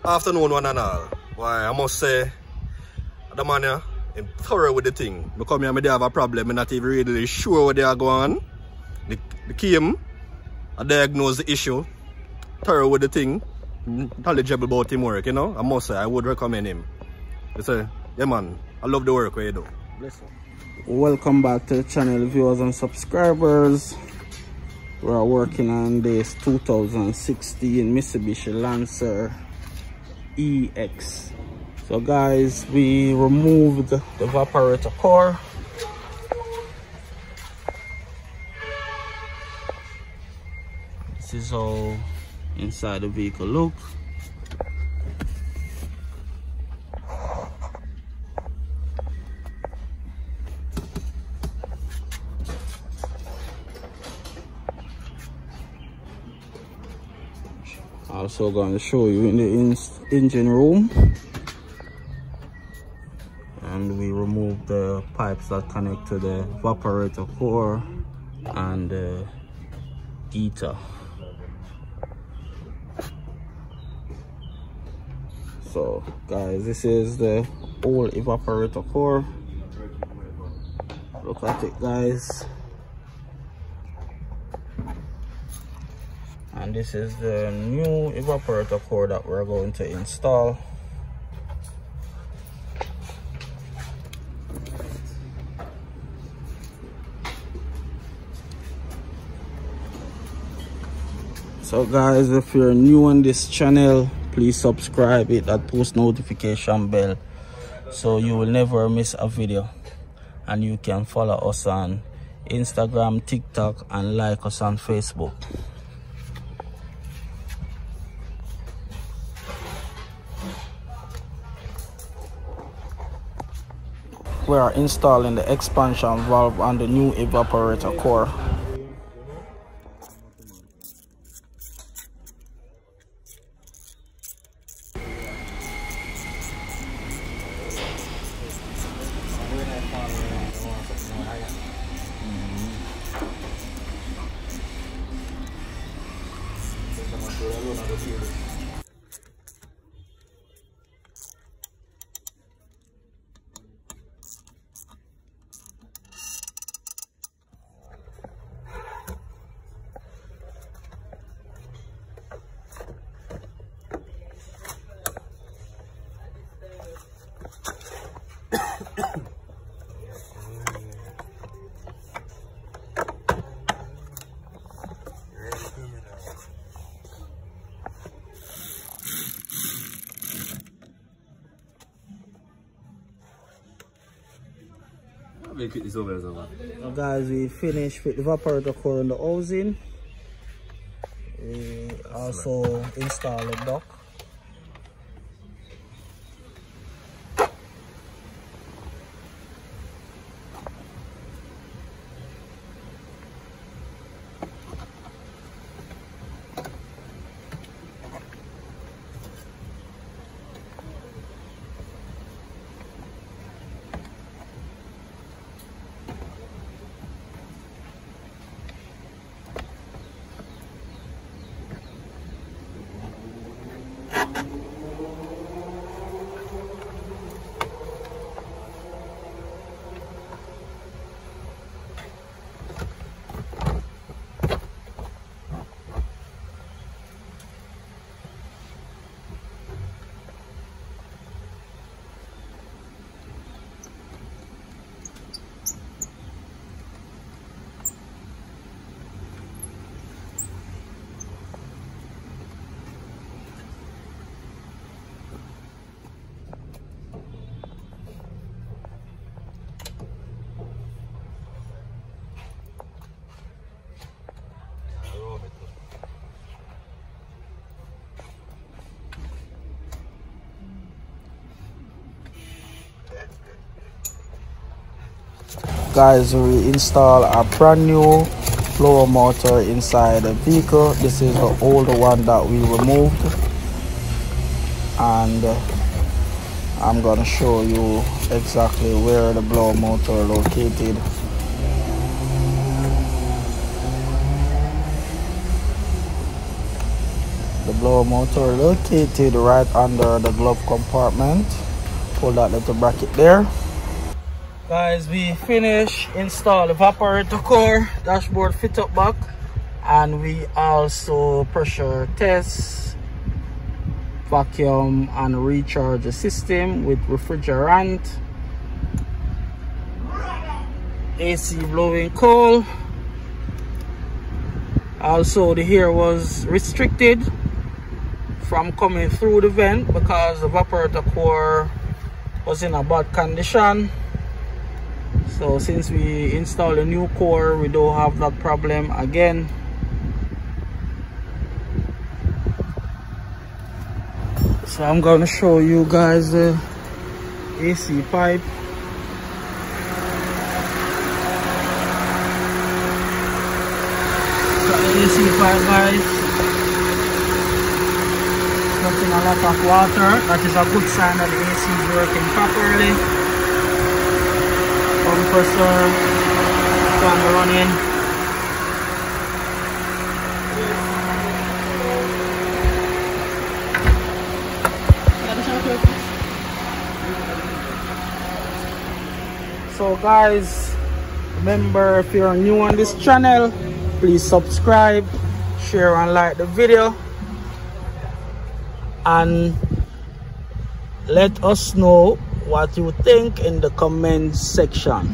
Afternoon one and all. Why I must say the man here, I'm thorough with the thing. Because I have a problem, I'm not even really sure what they are going on. The came, I diagnose the issue, thorough with the thing, knowledgeable about him work, you know. I must say I would recommend him. I say, yeah man, I love the work what you do. Bless you. Welcome back to the channel, viewers and subscribers. We are working on this 2016 Mitsubishi Lancer EX. So guys, we removed the evaporator core. This is how inside the vehicle look. Also going to show you in the engine room, and we remove the pipes that connect to the evaporator core and the heater. So guys, this is the old evaporator core. Look at it guys. And this is the new evaporator core that we're going to install. So guys, if you're new on this channel, please subscribe, hit that post notification bell so you will never miss a video. And you can follow us on Instagram, TikTok, and like us on Facebook. We are installing the expansion valve on the new evaporator core. Now guys, we finished with the evaporator core and the housing. We also installed a dock. Guys, we install a brand new blower motor inside the vehicle. This is the older one that we removed, and I'm gonna show you exactly where the blower motor located. The blower motor located right under the glove compartment. Pull that little bracket there. Guys, we finished install evaporator core, dashboard fit up back, and we also pressure test, vacuum and recharge the system with refrigerant, AC blowing cold. Also the air was restricted from coming through the vent because the evaporator core was in a bad condition. So since we installed a new core, we don't have that problem again. So I'm going to show you guys the AC pipe. Got the AC pipe, guys. Getting a lot of water. That is a good sign that the AC is working properly. Compressor fan running. So guys, remember, if you're new on this channel, please subscribe, share and like the video, and let us know what you think in the comment section.